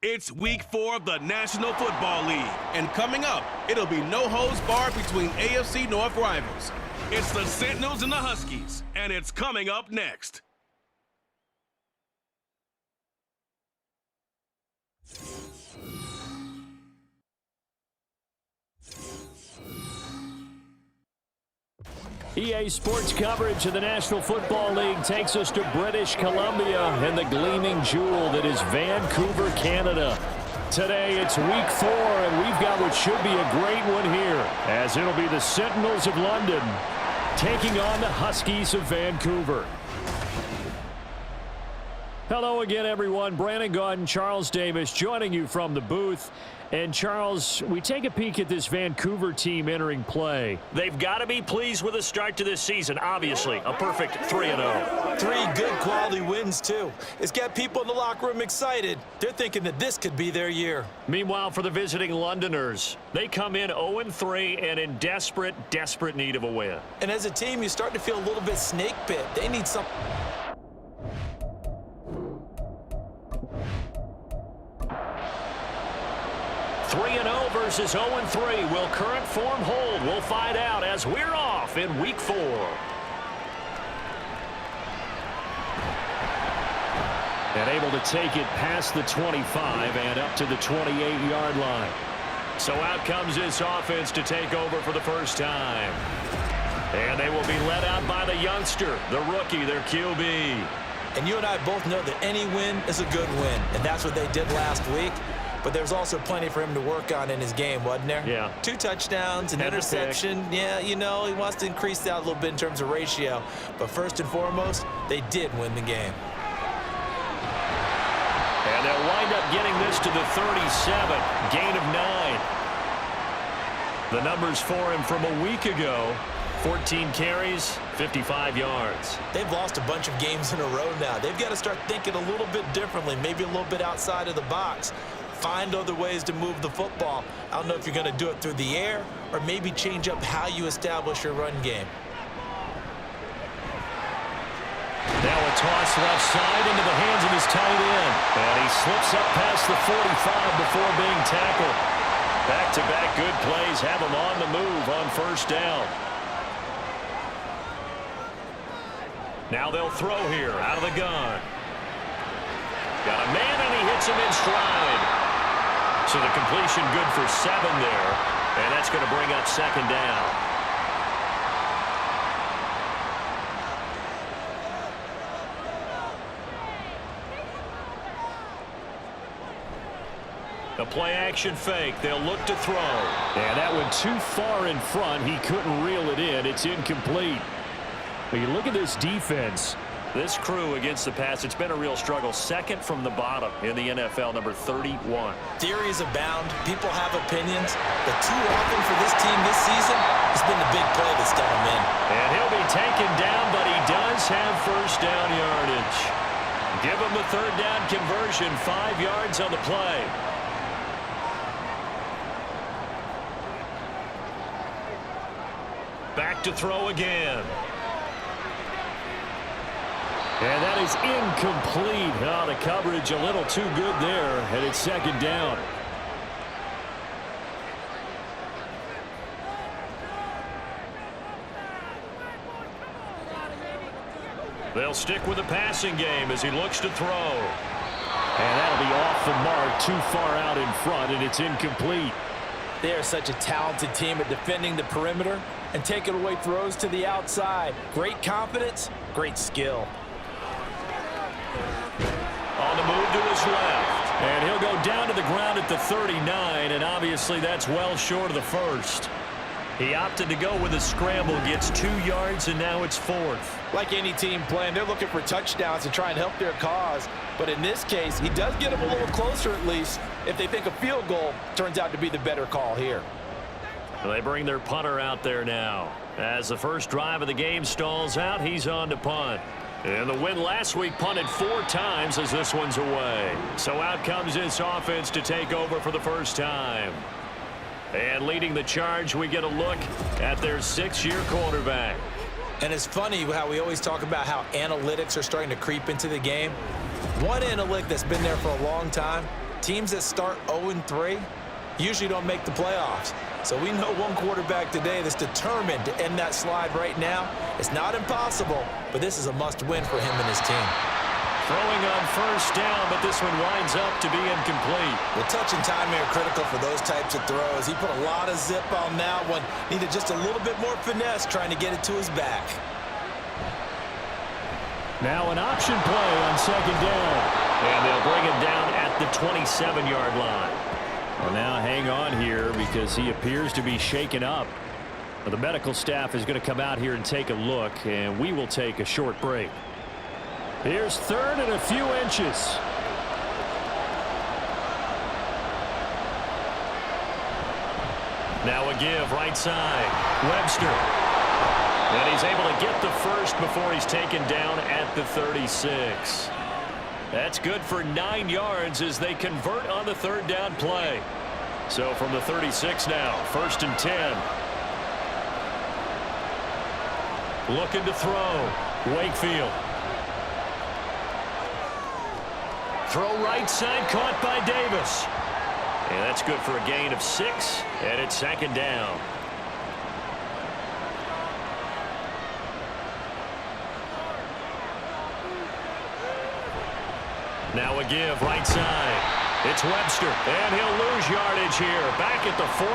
It's week 4 of the National Football League. And coming up, it'll be no holds barred between AFC North rivals. It's the Sentinels and the Huskies, and it's coming up next. EA Sports coverage of the National Football League takes us to British Columbia and the gleaming jewel that is Vancouver, Canada. Today it's week 4, and we've got what should be a great one here, as it'll be the Sentinels of London taking on the Huskies of Vancouver. Hello again, everyone. Brandon Gaudin, Charles Davis joining you from the booth. And, Charles, we take a peek at this Vancouver team entering play. They've got to be pleased with the start to this season, obviously. A perfect 3-0. 3 good quality wins, too. It's got people in the locker room excited. They're thinking that this could be their year. Meanwhile, for the visiting Londoners, they come in 0-3 and in desperate need of a win. And as a team, you start to feel a little bit snake bit. They need some... 3-0 versus 0-3. Will current form hold? We'll find out as we're off in week 4. And able to take it past the 25 and up to the 28-yard line. So out comes this offense to take over for the first time. And they will be led out by the youngster, the rookie, their QB. And you and I both know that any win is a good win. And that's what they did last week. But there's also plenty for him to work on in his game, wasn't there? Yeah. 2 touchdowns, an interception. Yeah, you know, he wants to increase that a little bit in terms of ratio. But first and foremost, they did win the game. And they'll wind up getting this to the 37. Gain of 9. The numbers for him from a week ago. 14 carries, 55 yards. They've lost a bunch of games in a row now. They've got to start thinking a little bit differently, maybe a little bit outside of the box. Find other ways to move the football. I don't know if you're going to do it through the air or maybe change up how you establish your run game. Now a toss left side into the hands of his tight end. And he slips up past the 45 before being tackled. Back-to-back good plays have him on the move on first down. Now they'll throw here out of the gun. Got a man, and he hits him in stride. So the completion good for 7 there, and that's going to bring up second down. A play-action fake. They'll look to throw. And that went too far in front. He couldn't reel it in. It's incomplete. But you look at this defense. This crew against the pass, it's been a real struggle. Second from the bottom in the NFL, number 31. Theories abound. People have opinions. But too often for this team this season, it's been the big play that's done him in. And he'll be taken down, but he does have first down yardage. Give him the third down conversion, 5 yards on the play. Back to throw again. And that is incomplete. Oh, the coverage a little too good there, and it's second down. They'll stick with the passing game as he looks to throw. And that'll be off the mark, too far out in front, and it's incomplete. They are such a talented team at defending the perimeter and taking away throws to the outside. Great confidence, great skill. On the move to his left. And he'll go down to the ground at the 39, and obviously that's well short of the first. He opted to go with a scramble, gets 2 yards, and now it's 4th. Like any team playing, they're looking for touchdowns to try and help their cause. But in this case, he does get them a little closer at least if they think a field goal turns out to be the better call here. They bring their punter out there now. As the first drive of the game stalls out, he's on to punt. And the win last week punted 4 times as this one's away. So out comes this offense to take over for the first time. And leading the charge, we get a look at their 6-year quarterback. And it's funny how we always talk about how analytics are starting to creep into the game. One analytic that's been there for a long time, teams that start 0-3 usually don't make the playoffs. So we know one quarterback today that's determined to end that slide right now. It's not impossible, but this is a must-win for him and his team. Throwing on first down, but this one winds up to be incomplete. The touch and timing are critical for those types of throws. He put a lot of zip on that one. Needed just a little bit more finesse trying to get it to his back. Now an option play on second down. And they'll bring him down at the 27-yard line. Well, now hang on here because he appears to be shaken up. Well, the medical staff is going to come out here and take a look, and we will take a short break. Here's third and a few inches. Now a give right side. Webster. And he's able to get the first before he's taken down at the 36. That's good for 9 yards as they convert on the third down play. So from the 36 now, 1st and 10. Looking to throw. Wakefield. Throw right side, caught by Davis. And that's good for a gain of 6, and it's second down. Now a give right side. It's Webster, and he'll lose yardage here. Back at the 41.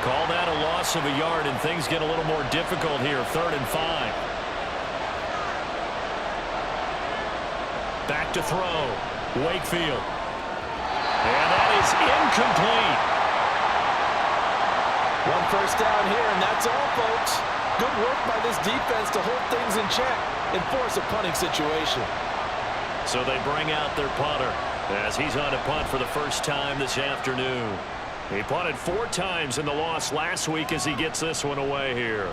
Call that a loss of a yard, and things get a little more difficult here. 3rd and 5. Back to throw. Wakefield. And that is incomplete. One first down here, and that's all, folks. Good work by this defense to hold things in check and force a punting situation. So they bring out their punter as he's on to punt for the first time this afternoon. He punted 4 times in the loss last week as he gets this one away here.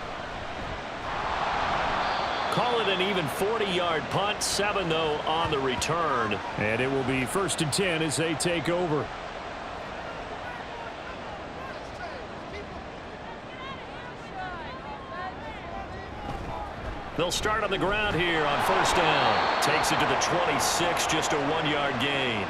Call it an even 40-yard punt, 7 though on the return. And it will be 1st and 10 as they take over. They'll start on the ground here on 1st down. Takes it to the 26, just a 1-yard gain.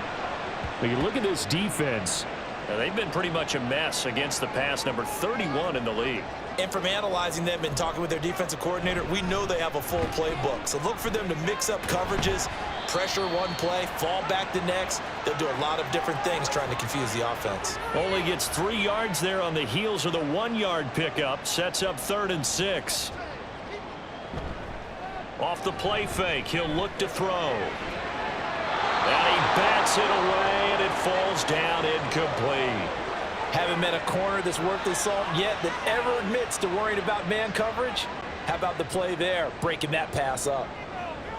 When you look at this defense, Now, they've been pretty much a mess against the pass, number 31 in the league. And from analyzing them and talking with their defensive coordinator, we know they have a full playbook. So look for them to mix up coverages, pressure one play, fall back the next. They'll do a lot of different things trying to confuse the offense. Only gets 3 yards there on the heels of the 1-yard pickup. Sets up 3rd and 6. Off the play fake, he'll look to throw. And he bats it away, and it falls down incomplete. Haven't met a corner that's worth his salt yet that ever admits to worrying about man coverage. How about the play there, breaking that pass up?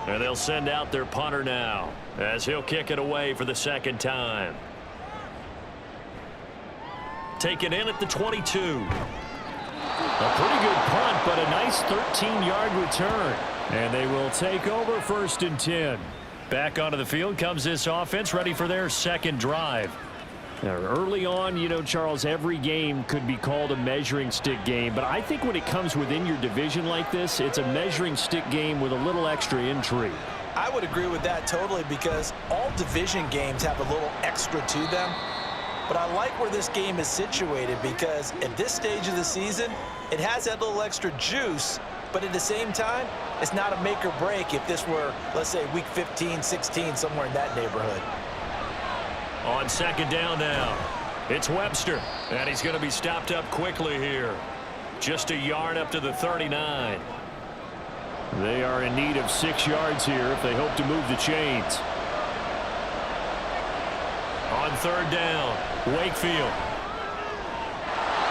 And they'll send out their punter now as he'll kick it away for the 2nd time. Take it in at the 22. A pretty good punt, but a nice 13-yard return. And they will take over 1st and 10. Back onto the field comes this offense, ready for their 2nd drive. Now, early on, you know, Charles, every game could be called a measuring stick game. But I think when it comes within your division like this, it's a measuring stick game with a little extra intrigue. I would agree with that totally because all division games have a little extra to them. But I like where this game is situated because at this stage of the season, it has that little extra juice. But at the same time, it's not a make or break if this were, let's say, week 15, 16, somewhere in that neighborhood. On 2nd down now, it's Webster, and he's going to be stopped up quickly here. Just a yard up to the 39. They are in need of 6 yards here if they hope to move the chains. On 3rd down, Wakefield.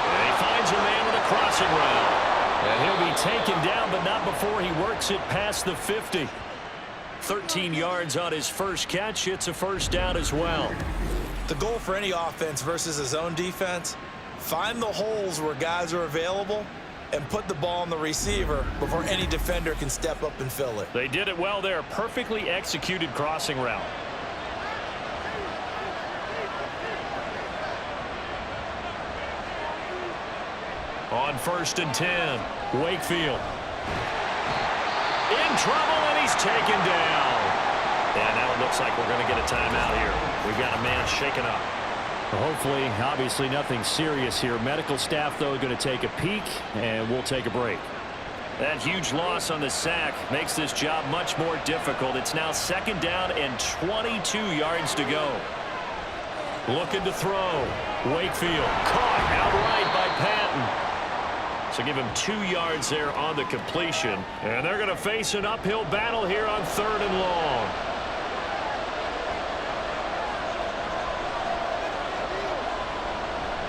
And he finds a man with a crossing route. And he'll be taken down, but not before he works it past the 50. 13 yards on his first catch. It's a 1st down as well. The goal for any offense versus his own defense, find the holes where guys are available and put the ball on the receiver before any defender can step up and fill it. They did it well there. Perfectly executed crossing route. On 1st and 10, Wakefield. In trouble, and he's taken down. And now it looks like we're going to get a timeout here. We've got a man shaken up. Well, hopefully, obviously nothing serious here. Medical staff, though, going to take a peek, and we'll take a break. That huge loss on the sack makes this job much more difficult. It's now 2nd down and 22 yards to go. Looking to throw. Wakefield caught outright by Patton. So give him 2 yards there on the completion. And they're going to face an uphill battle here on 3rd and long.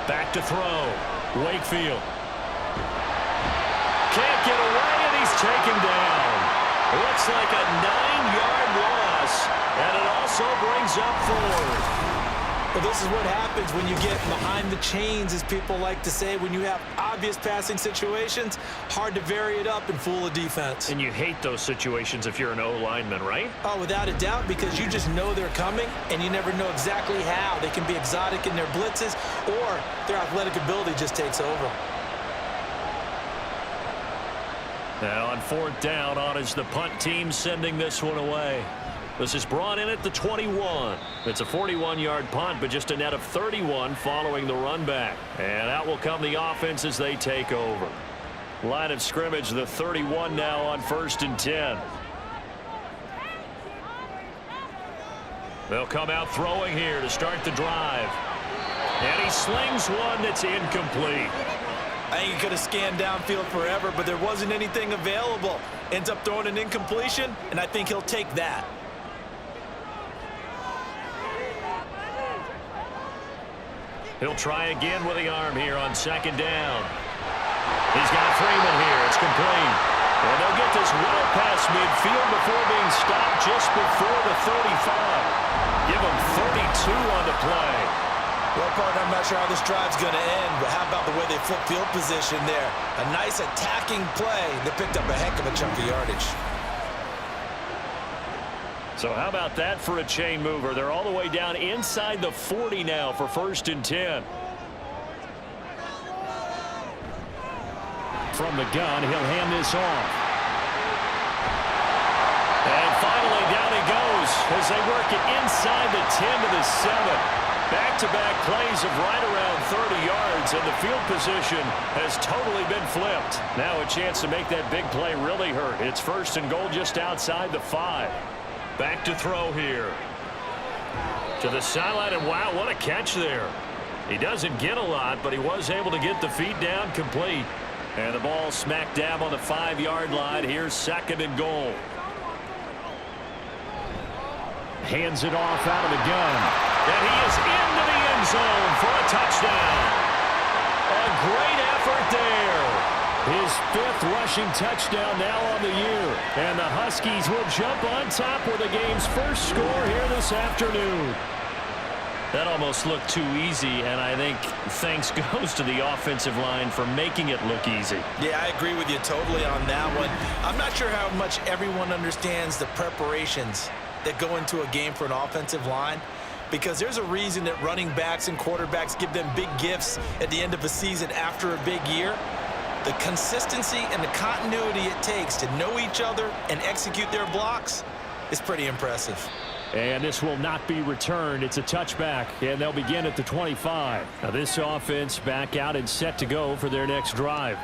Back to throw. Wakefield. Can't get away, and he's taken down. Looks like a 9-yard loss, and it also brings up 4th. Well, this is what happens when you get behind the chains, as people like to say. When you have obvious passing situations, hard to vary it up and fool a defense. And you hate those situations if you're an O-lineman, right? Oh, without a doubt, because you just know they're coming, and you never know exactly how. They can be exotic in their blitzes, or their athletic ability just takes over. Now on 4th down, on is the punt team sending this one away. This is brought in at the 21. It's a 41-yard punt, but just a net of 31 following the run back. And out will come the offense as they take over. Line of scrimmage, the 31 now on 1st and 10. They'll come out throwing here to start the drive. And he slings one that's incomplete. I think he could have scanned downfield forever, but there wasn't anything available. Ends up throwing an incompletion, and I think he'll take that. He'll try again with the arm here on 2nd down. He's got Freeman here. It's complete. And they'll get this well past midfield before being stopped just before the 35. Give him 32 on the play. Well, partner, I'm not sure how this drive's going to end, but how about the way they flip field position there? A nice attacking play that picked up a heck of a chunk of yardage. So how about that for a chain mover? They're all the way down inside the 40 now for 1st and 10. From the gun, he'll hand this off. And finally, down he goes as they work it inside the 10 to the 7. Back-to-back plays of right around 30 yards, and the field position has totally been flipped. Now a chance to make that big play really hurt. It's 1st and goal just outside the 5. Back to throw here. To the sideline, and wow, what a catch there. He doesn't get a lot, but he was able to get the feet down complete. And the ball smack dab on the 5-yard line. Here's 2nd and goal. Hands it off out of the gun. And he is into the end zone for a touchdown. A great effort there. His 5th rushing touchdown now on the year. And the Huskies will jump on top with the game's first score here this afternoon. That almost looked too easy, and I think thanks goes to the offensive line for making it look easy. Yeah, I agree with you totally on that one. I'm not sure how much everyone understands the preparations that go into a game for an offensive line, because there's a reason that running backs and quarterbacks give them big gifts at the end of a season after a big year. The consistency and the continuity it takes to know each other and execute their blocks is pretty impressive. And this will not be returned. It's a touchback, and they'll begin at the 25. Now this offense back out and set to go for their next drive.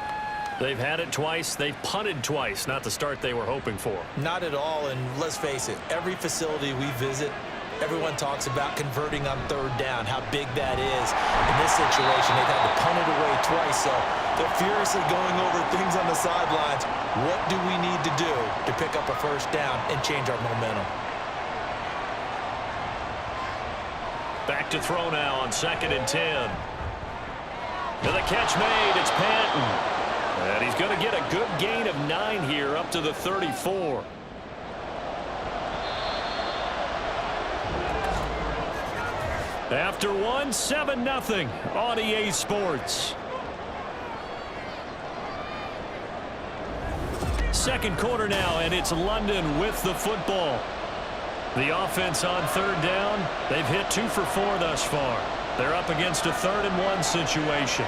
They've had it twice. They've punted twice. Not the start they were hoping for. Not at all, and let's face it, every facility we visit, everyone talks about converting on 3rd down, how big that is. In this situation, they've had to punt it away twice, so they're furiously going over things on the sidelines. What do we need to do to pick up a 1st down and change our momentum? Back to throw now on 2nd and 10. And the catch made. It's Patton. And he's going to get a good gain of 9 here up to the 34. After one, 7-0 on EA Sports. Second quarter now, and it's London with the football. The offense on 3rd down, they've hit 2 for 4 thus far. They're up against a 3rd and 1 situation.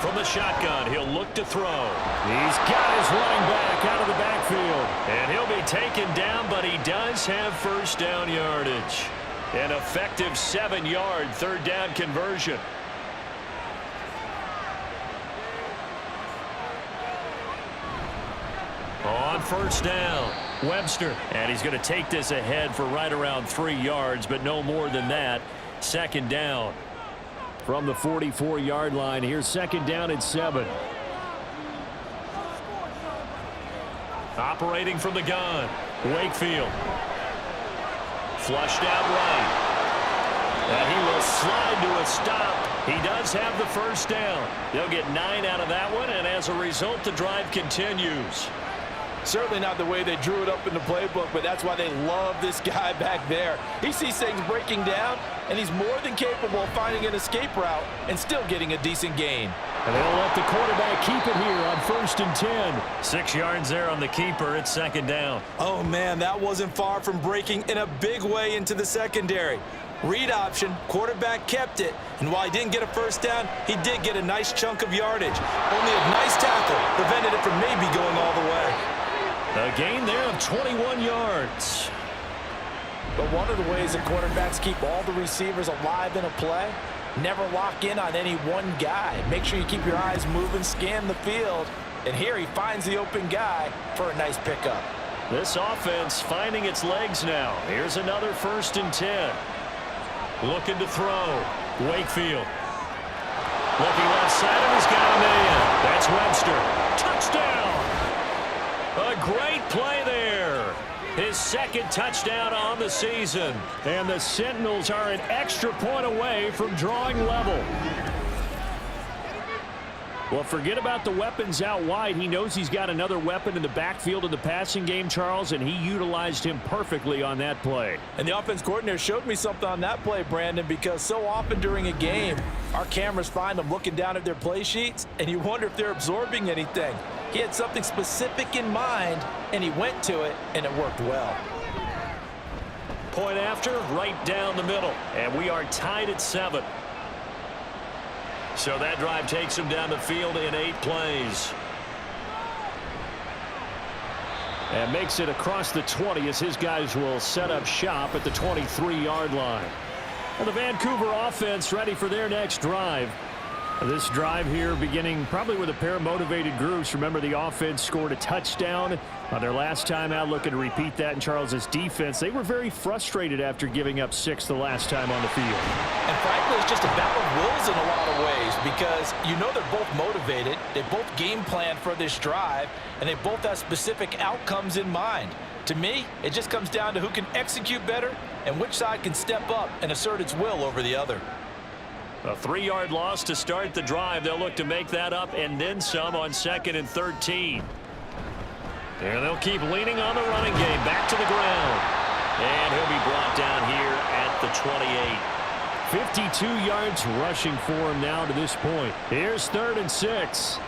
From the shotgun. He'll look to throw. He's got his running back out of the backfield. And he'll be taken down, but he does have first down yardage. An effective 7-yard third down conversion. On first down, Webster. And he's going to take this ahead for right around 3 yards, but no more than that. Second down. From the 44-yard line, here's second down and 7. Operating from the gun, Wakefield. Flushed out right. And he will slide to a stop. He does have the first down. They'll get 9 out of that one, and as a result, the drive continues. Certainly not the way they drew it up in the playbook, but that's why they love this guy back there. He sees things breaking down, and he's more than capable of finding an escape route and still getting a decent gain. And they'll let the quarterback keep it here on 1st and 10. 6 yards there on the keeper. It's second down. Oh, man, that wasn't far from breaking in a big way into the secondary. Read option, quarterback kept it, and while he didn't get a first down, he did get a nice chunk of yardage. Only a nice tackle prevented it from maybe going all the way. A gain there of 21 yards. But one of the ways that quarterbacks keep all the receivers alive in a play, never lock in on any one guy. Make sure you keep your eyes moving, scan the field, and here he finds the open guy for a nice pickup. This offense finding its legs now. Here's another 1st and 10. Looking to throw. Wakefield. Looking left side, and he's got a man. That's Webster. Touchdown! A great play there. His second touchdown on the season. And the Sentinels are an extra point away from drawing level. Well, forget about the weapons out wide. He knows he's got another weapon in the backfield in the passing game, Charles, and he utilized him perfectly on that play. And the offense coordinator showed me something on that play, Brandon, because so often during a game, our cameras find them looking down at their play sheets, and you wonder if they're absorbing anything. He had something specific in mind, and he went to it, and it worked well. Point after, right down the middle. And we are tied at 7. So that drive takes him down the field in 8 plays. And makes it across the 20 as his guys will set up shop at the 23-yard line. And the Vancouver offense ready for their next drive. This drive here beginning probably with a pair of motivated groups. Remember, the offense scored a touchdown on their last time out, looking to repeat that. In Charles's defense, they were very frustrated after giving up 6 the last time on the field. And frankly, it's just a battle of wills in a lot of ways because you know they're both motivated. They both game plan for this drive, and they both have specific outcomes in mind. To me, it just comes down to who can execute better and which side can step up and assert its will over the other. A 3-yard loss to start the drive. They'll look to make that up and then some on 2nd and 13. And they'll keep leaning on the running game. Back to the ground. And he'll be brought down here at the 28. 52 yards rushing for him now to this point. Here's 3rd and 6.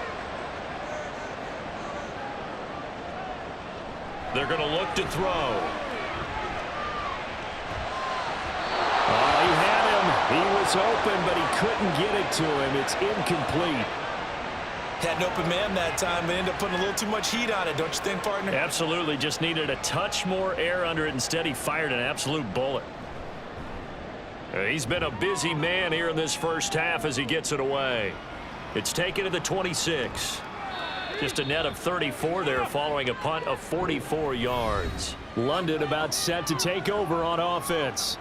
They're going to look to throw. He had him. He was open, but he couldn't get it to him. It's incomplete. Had an open man that time, but ended up putting a little too much heat on it, don't you think, partner? Absolutely. Just needed a touch more air under it. Instead, he fired an absolute bullet. He's been a busy man here in this first half as he gets it away. It's taken to the 26. Just a net of 34 there following a punt of 44 yards. London about set to take over on offense.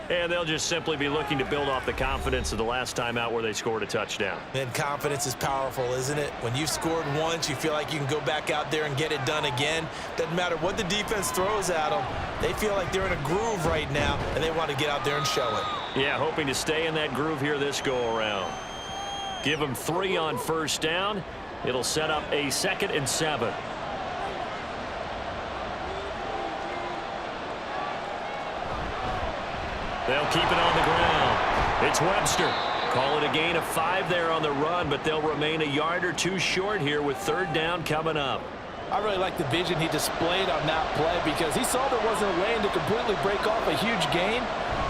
And they'll just simply be looking to build off the confidence of the last time out where they scored a touchdown. And confidence is powerful, isn't it? When you've scored once, you feel like you can go back out there and get it done again. Doesn't matter what the defense throws at them. They feel like they're in a groove right now, and they want to get out there and show it. Yeah, hoping to stay in that groove here this go-around. Give them 3 on first down. It'll set up a 2nd and 7. They'll keep it on the ground. It's Webster. Call it a gain of 5 there on the run, but they'll remain a yard or 2 short here with 3rd down coming up. I really like the vision he displayed on that play because he saw there wasn't a lane to completely break off a huge gain.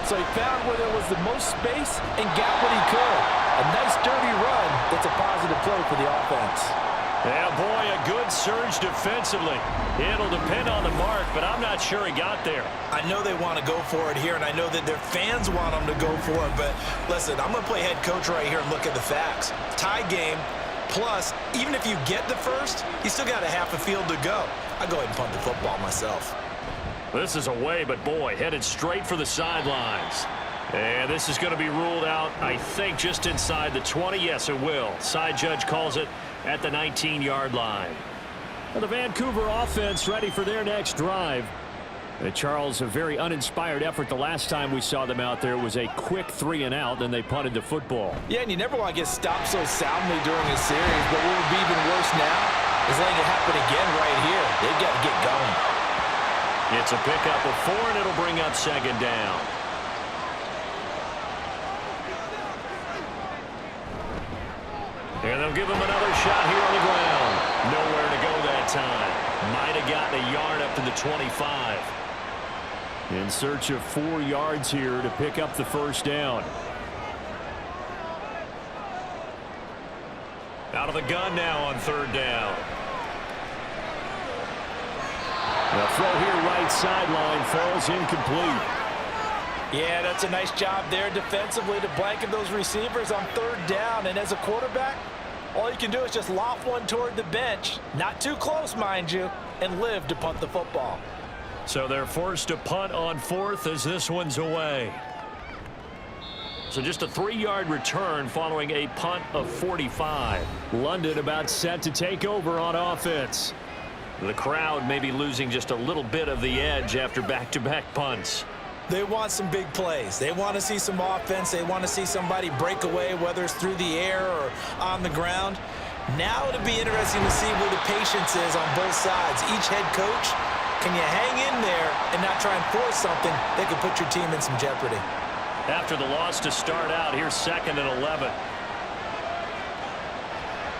So he found where there was the most space and got what he could. A nice dirty run that's a positive play for the offense. Yeah, boy, a good surge defensively. It'll depend on the mark, but I'm not sure he got there. I know they want to go for it here, and I know that their fans want them to go for it. But listen, I'm going to play head coach right here and look at the facts. Tie game. Plus, even if you get the first, you still got a half a field to go. I'll go ahead and punt the football myself. This is away, but boy, headed straight for the sidelines. And this is going to be ruled out, I think, just inside the 20. Yes, it will. Side judge calls it at the 19-yard line. Well, the Vancouver offense ready for their next drive. Charles, a very uninspired effort the last time we saw them out there. It was a quick 3-and-out, then they punted the football. Yeah, and you never want to get stopped so soundly during a series, but what would be even worse now is letting it happen again right here. They've got to get going. It's a pickup of 4, and it'll bring up second down. And they'll give him another shot here on the ground. Nowhere to go that time. Might have gotten a yard up to the 25. In search of 4 yards here to pick up the first down. Out of the gun now on third down. The throw here right sideline falls incomplete. Yeah, that's a nice job there defensively to blanket those receivers on third down. And as a quarterback, all you can do is just loft one toward the bench. Not too close, mind you, and live to punt the football. So they're forced to punt on fourth as this one's away. So just a 3-yard return following a punt of 45. London about set to take over on offense. The crowd may be losing just a little bit of the edge after back-to-back punts. They want some big plays. They want to see some offense. They want to see somebody break away, whether it's through the air or on the ground. Now it'll be interesting to see where the patience is on both sides. Each head coach, can you hang in there and not try and force something that could put your team in some jeopardy? After the loss to start out, here's 2nd and 11.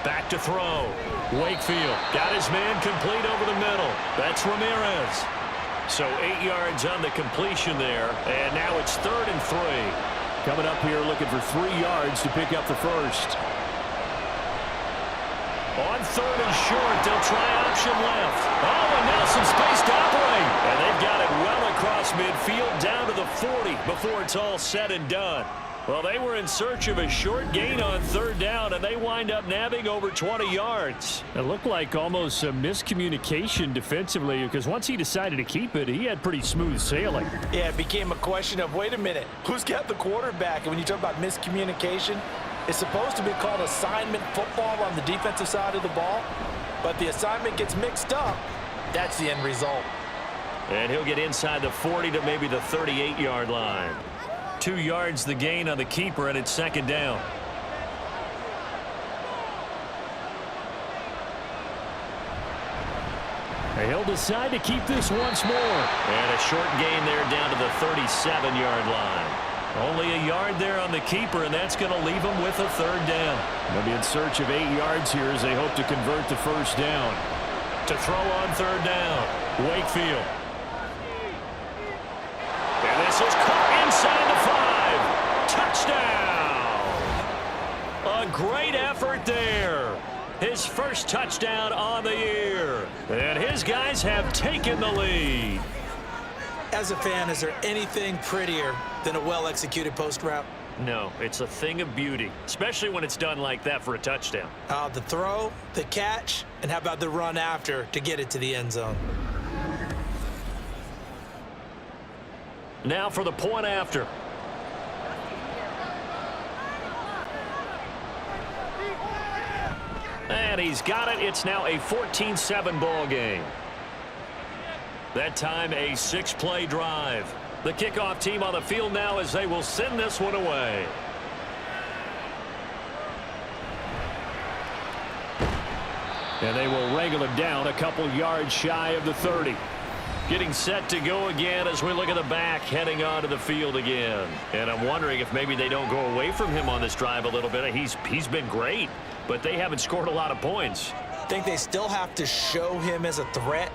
Back to throw. Wakefield got his man complete over the middle. That's Ramirez. So 8 yards on the completion there, and now it's 3rd and 3. Coming up here looking for 3 yards to pick up the first. On 3rd and short, they'll try option left. Oh, and now some space to operate. And they've got it well across midfield down to the 40 before it's all said and done. Well, they were in search of a short gain on 3rd down, and they wind up nabbing over 20 yards. It looked like almost a miscommunication defensively because once he decided to keep it, he had pretty smooth sailing. Yeah, it became a question of, wait a minute, who's got the quarterback? And when you talk about miscommunication, it's supposed to be called assignment football on the defensive side of the ball, but the assignment gets mixed up. That's the end result. And he'll get inside the 40 to maybe the 38-yard line. 2 yards the gain on the keeper, and it's 2nd down. He'll decide to keep this once more. And a short gain there down to the 37-yard line. Only a yard there on the keeper, and that's going to leave him with a 3rd down. They'll be in search of 8 yards here as they hope to convert the first down. To throw on 3rd down, Wakefield. And this is caught inside the 5. Touchdown! A great effort there. His first touchdown on the year. And his guys have taken the lead. As a fan, is there anything prettier than a well-executed post route? No, it's a thing of beauty, especially when it's done like that for a touchdown. The throw, the catch, and how about the run after to get it to the end zone? Now for the point after. And he's got it. It's now a 14-7 ball game. That time a 6-play drive. The kickoff team on the field now as they will send this one away. And they will wrangle it down a couple yards shy of the 30. Getting set to go again as we look at the back heading onto the field again. And I'm wondering if maybe they don't go away from him on this drive a little bit. He's been great, but they haven't scored a lot of points. think they still have to show him as a threat,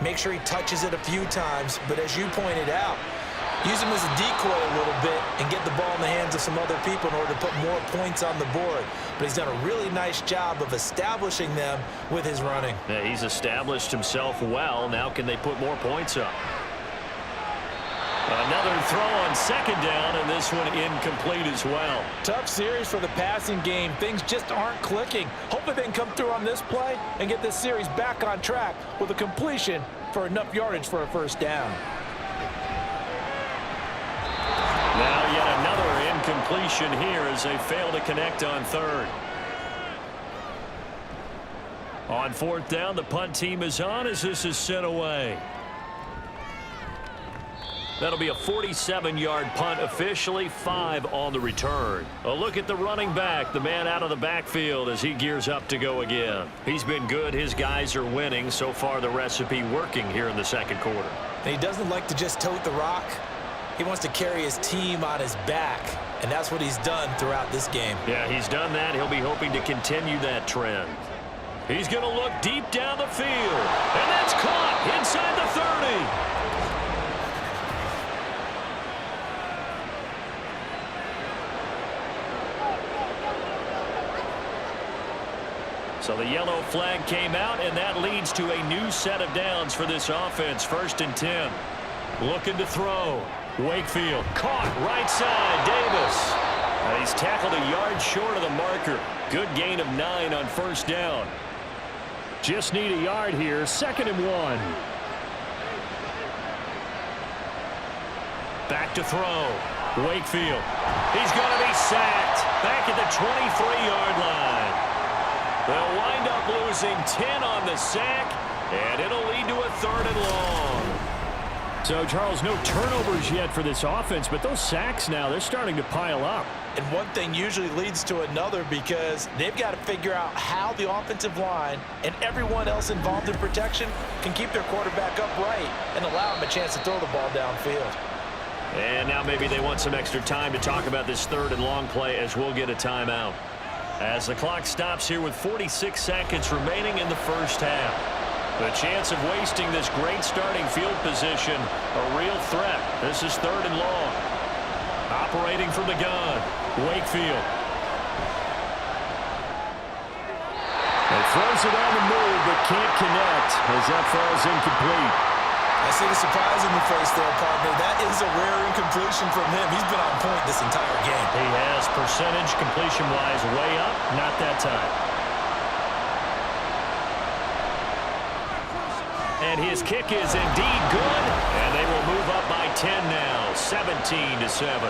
make sure he touches it a few times, but as you pointed out, use him as a decoy a little bit and get the ball in the hands of some other people in order to put more points on the board. But he's done a really nice job of establishing them with his running. Yeah, he's established himself well. Now can they put more points up? Another throw on second down, and this one incomplete as well. Tough series for the passing game. Things just aren't clicking. Hopefully they can come through on this play and get this series back on track with a completion for enough yardage for a first down. Now yet another incompletion here as they fail to connect on third. On fourth down, the punt team is on as this is sent away. That'll be a 47-yard punt, officially 5 on the return. A look at the running back, the man out of the backfield as he gears up to go again. He's been good. His guys are winning. So far, the recipe working here in the second quarter. And he doesn't like to just tote the rock. He wants to carry his team on his back, and that's what he's done throughout this game. Yeah, he's done that. He'll be hoping to continue that trend. He's going to look deep down the field, and that's caught inside the 30. So the yellow flag came out, and that leads to a new set of downs for this offense. 1st and 10. Looking to throw. Wakefield caught right side. Davis. And he's tackled a yard short of the marker. Good gain of 9 on 1st down. Just need a yard here. 2nd and 1. Back to throw. Wakefield. He's going to be sacked. Back at the 23-yard line. They'll wind up losing 10 on the sack, and it'll lead to a 3rd and long. So, Charles, no turnovers yet for this offense, but those sacks now, they're starting to pile up. And one thing usually leads to another because they've got to figure out how the offensive line and everyone else involved in protection can keep their quarterback upright and allow him a chance to throw the ball downfield. And now maybe they want some extra time to talk about this 3rd and long play as we'll get a timeout. As the clock stops here with 46 seconds remaining in the first half. The chance of wasting this great starting field position, a real threat. This is 3rd and long. Operating from the gun, Wakefield. He throws it on the move, but can't connect as that falls incomplete. I see the surprise in your face there, partner. That is a rare incompletion from him. He's been on point this entire game. He has percentage completion-wise way up. Not that time. And his kick is indeed good. And they will move up by 10 now, 17-7.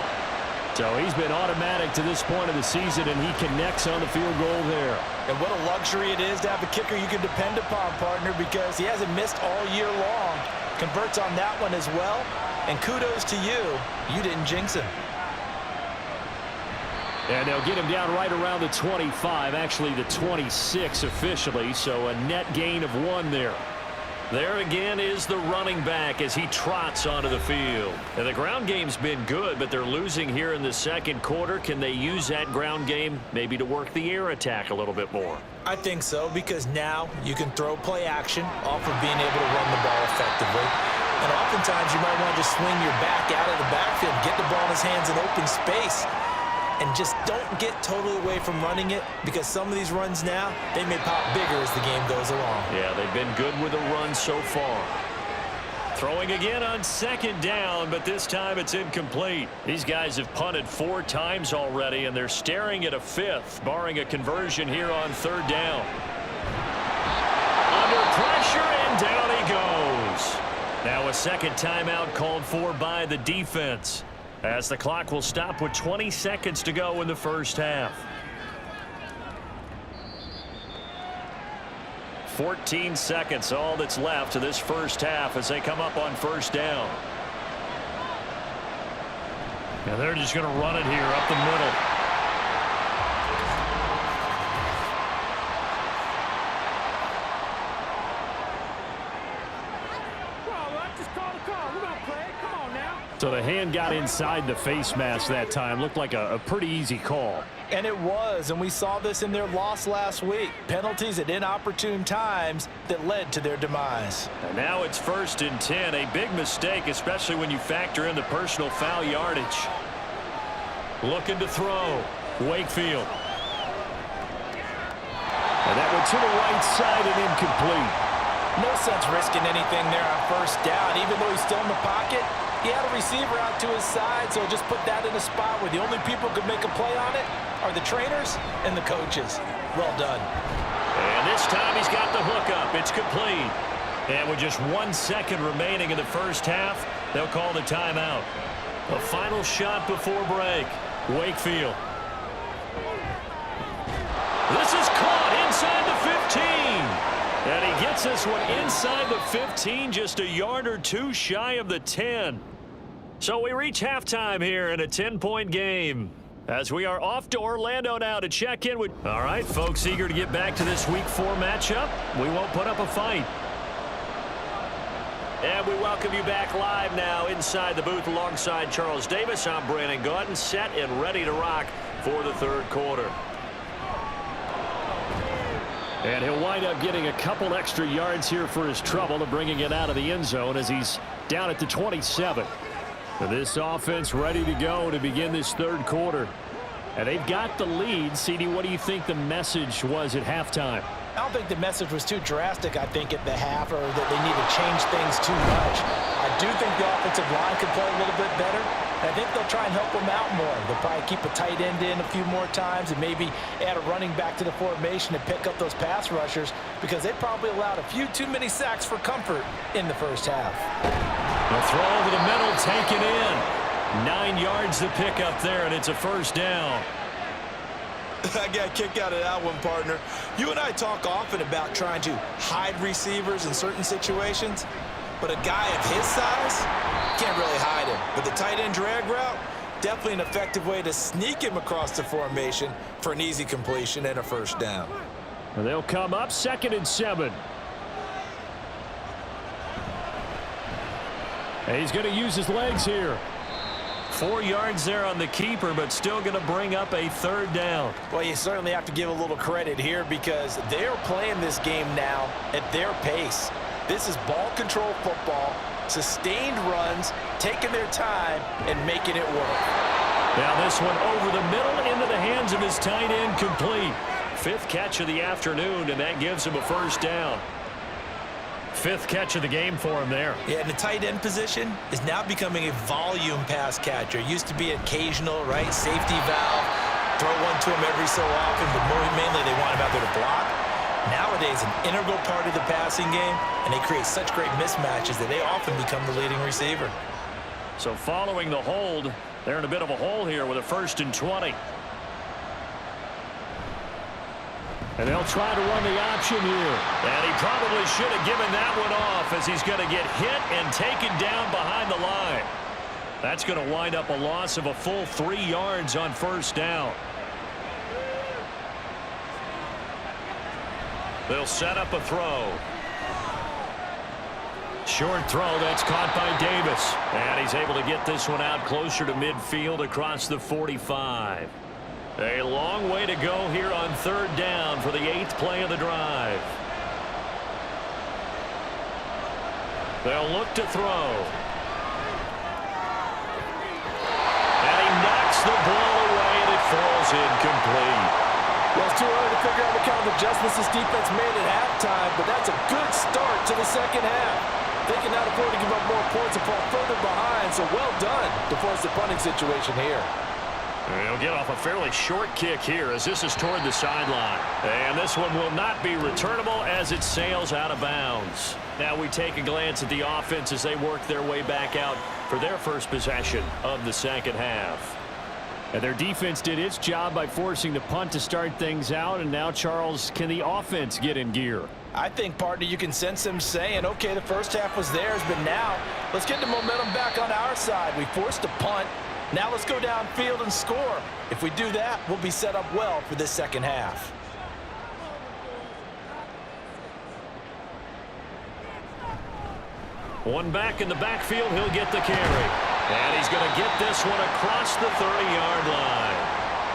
So he's been automatic to this point of the season, and he connects on the field goal there. And what a luxury it is to have a kicker you can depend upon, partner, because he hasn't missed all year long. Converts on that one as well. And kudos to you. You didn't jinx him. And they'll get him down right around the 25, actually the 26 officially, so a net gain of 1 there. There again is the running back as he trots onto the field. And the ground game's been good, but they're losing here in the second quarter. Can they use that ground game maybe to work the air attack a little bit more? I think so, because now you can throw play action off of being able to run the ball effectively. And oftentimes you might want to just swing your back out of the backfield, get the ball in his hands in open space, and just don't get totally away from running it, because some of these runs now, they may pop bigger as the game goes along. Yeah, they've been good with the run so far. Throwing again on 2nd down, but this time it's incomplete. These guys have punted 4 times already, and they're staring at a 5th, barring a conversion here on 3rd down. Under pressure, and down he goes. Now a second timeout called for by the defense, as the clock will stop with 20 seconds to go in the first half. 14 seconds, all that's left to this first half as they come up on 1st down. And they're just going to run it here up the middle. So the hand got inside the face mask that time. Looked like a pretty easy call. And it was, and we saw this in their loss last week. Penalties at inopportune times that led to their demise. And now it's 1st and 10. A big mistake, especially when you factor in the personal foul yardage. Looking to throw. Wakefield. And that went to the right side and incomplete. No sense risking anything there on 1st down. Even though he's still in the pocket, he had a receiver out to his side, so just put that in a spot where the only people who could make a play on it are the trainers and the coaches. Well done. And this time he's got the hookup. It's complete. And with just 1 second remaining in the first half, they'll call the timeout. A final shot before break. Wakefield. This is caught inside the 15. And he gets this one inside the 15, just a yard or two shy of the 10. So we reach halftime here in a 10-point game, as we are off to Orlando now to check in with... All right, folks, eager to get back to this Week 4 matchup. We won't put up a fight. And we welcome you back live now inside the booth alongside Charles Davis. I'm Brandon Gaudin, set and ready to rock for the 3rd quarter. And he'll wind up getting a couple extra yards here for his trouble and bringing it out of the end zone as he's down at the 27. This offense ready to go to begin this 3rd quarter. And they've got the lead. CD, what do you think the message was at halftime? I don't think the message was too drastic, I think, at the half, or that they need to change things too much. I do think the offensive line could play a little bit better. And I think they'll try and help them out more. They'll probably keep a tight end in a few more times and maybe add a running back to the formation to pick up those pass rushers, because they probably allowed a few too many sacks for comfort in the first half. A throw over the middle, taken in. 9 yards to pick up there, and it's a 1st down. I got a kick out of that one, partner. You and I talk often about trying to hide receivers in certain situations, but a guy of his size can't really hide him. But the tight end drag route, definitely an effective way to sneak him across the formation for an easy completion and a 1st down. And they'll come up 2nd and 7. And he's going to use his legs here. 4 yards there on the keeper, but still going to bring up a 3rd down. Well, you certainly have to give a little credit here, because they're playing this game now at their pace. This is ball control football, sustained runs, taking their time, and making it work. Now this one over the middle into the hands of his tight end, complete. 5th catch of the afternoon, and that gives him a 1st down. 5th catch of the game for him there. Yeah, and the tight end position is now becoming a volume pass catcher. Used to be occasional, right? Safety valve, throw one to him every so often, but mainly they want him out there to block. Nowadays, an integral part of the passing game, and they create such great mismatches that they often become the leading receiver. So following the hold, they're in a bit of a hole here with a 1st and 20. And they'll try to run the option here. And he probably should have given that one off, as he's going to get hit and taken down behind the line. That's going to wind up a loss of a full 3 yards on 1st down. They'll set up a throw. Short throw, that's caught by Davis. And he's able to get this one out closer to midfield across the 45. A long way to go here on 3rd down for the 8th play of the drive. They'll look to throw. And he knocks the ball away, and it falls incomplete. Well, it's too early to figure out what kind of adjustments this defense made at halftime, but that's a good start to the second half. They can not afford to give up more points and fall further behind, so well done to force the punting situation here. He'll get off a fairly short kick here, as this is toward the sideline. And this one will not be returnable as it sails out of bounds. Now we take a glance at the offense as they work their way back out for their first possession of the second half. And their defense did its job by forcing the punt to start things out. And now, Charles, can the offense get in gear? I think, partner, you can sense them saying, okay, the first half was theirs, but now let's get the momentum back on our side. We forced a punt. Now let's go downfield and score. If we do that, we'll be set up well for this second half. One back in the backfield, he'll get the carry. And he's going to get this one across the 30-yard line.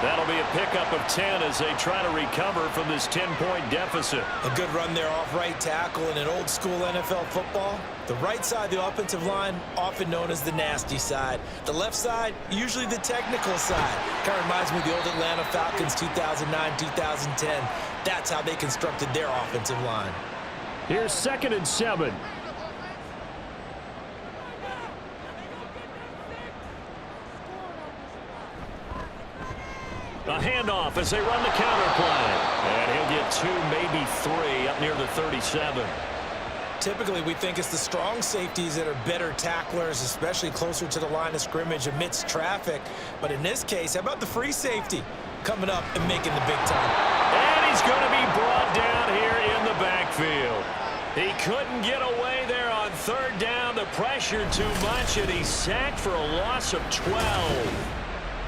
That'll be a pickup of 10 as they try to recover from this 10-point deficit. A good run there off right tackle in an old-school NFL football. The right side of the offensive line, often known as the nasty side. The left side, usually the technical side. Kind of reminds me of the old Atlanta Falcons 2009, 2010. That's how they constructed their offensive line. Here's 2nd and 7. A handoff as they run the counter play. And he'll get 2, maybe 3 up near the 37. Typically, we think it's the strong safeties that are better tacklers, especially closer to the line of scrimmage amidst traffic. But in this case, how about the free safety coming up and making the big time? And he's going to be brought down here in the backfield. He couldn't get away there on 3rd down. The pressure too much, and he's sacked for a loss of 12.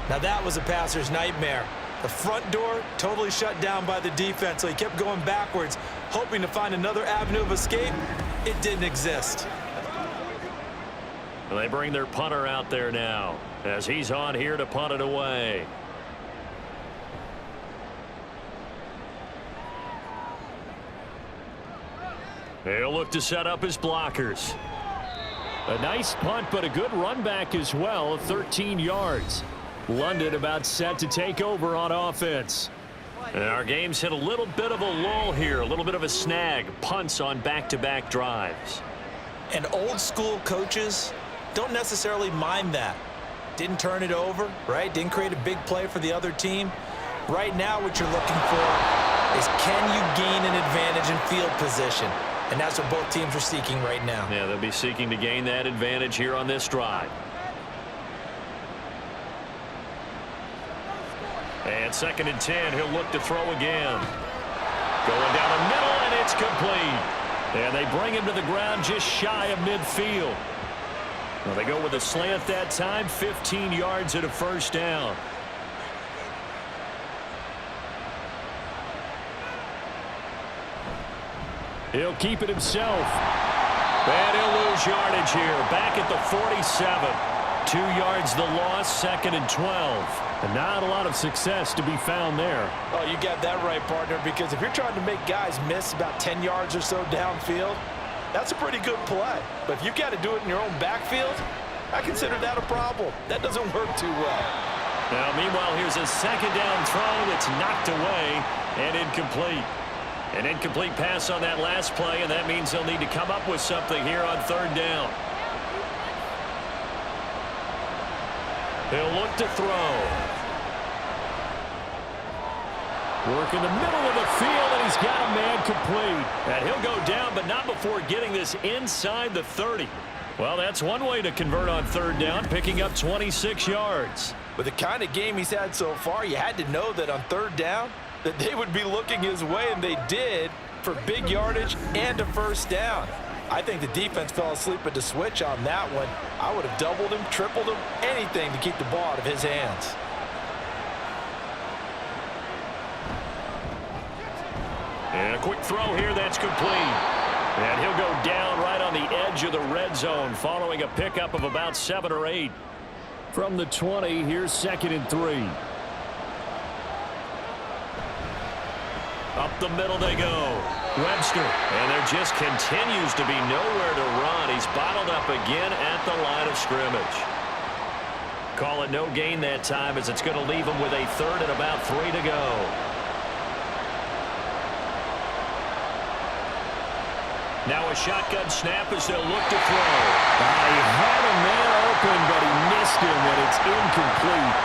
Now that was a passer's nightmare. The front door totally shut down by the defense, so he kept going backwards, hoping to find another avenue of escape. It didn't exist. They bring their punter out there now as he's on here to punt it away. He'll look to set up his blockers. A nice punt, but a good run back as well, 13 yards. London about set to take over on offense. And our game's hit a little bit of a lull here, a little bit of a snag. Punts on back-to-back drives. And old school coaches don't necessarily mind that. Didn't turn it over, right? Didn't create a big play for the other team. Right now what you're looking for is, can you gain an advantage in field position? And that's what both teams are seeking right now. Yeah, they'll be seeking to gain that advantage here on this drive. And 2nd and 10, he'll look to throw again. Going down the middle, and it's complete. And they bring him to the ground just shy of midfield. Well, they go with a slant that time, 15 yards and a 1st down. He'll keep it himself. And he'll lose yardage here, back at the 47. 2 yards the loss, 2nd and 12. And not a lot of success to be found there. Oh, you got that right, partner, because if you're trying to make guys miss about 10 yards or so downfield, that's a pretty good play. But if you've got to do it in your own backfield, I consider that a problem. That doesn't work too well. Now, meanwhile, here's a 2nd down throw that's knocked away and incomplete. An incomplete pass on that last play, and that means they'll need to come up with something here on 3rd down. They'll look to throw. Work in the middle of the field, and he's got a man complete. And he'll go down, but not before getting this inside the 30. Well, that's one way to convert on 3rd down, picking up 26 yards. With the kind of game he's had so far, you had to know that on 3rd down, that they would be looking his way, and they did, for big yardage and a 1st down. I think the defense fell asleep at the switch on that one. I would have doubled him, tripled him, anything to keep the ball out of his hands. And a quick throw here, that's complete. And he'll go down right on the edge of the red zone following a pickup of about 7 or 8. From the 20, here's 2nd and 3. Up the middle they go. Webster. And there just continues to be nowhere to run. He's bottled up again at the line of scrimmage. Call it no gain that time, as it's going to leave him with a 3rd and about 3 to go. Now a shotgun snap as they'll look to throw. He had a man open, but he missed him, and it's incomplete.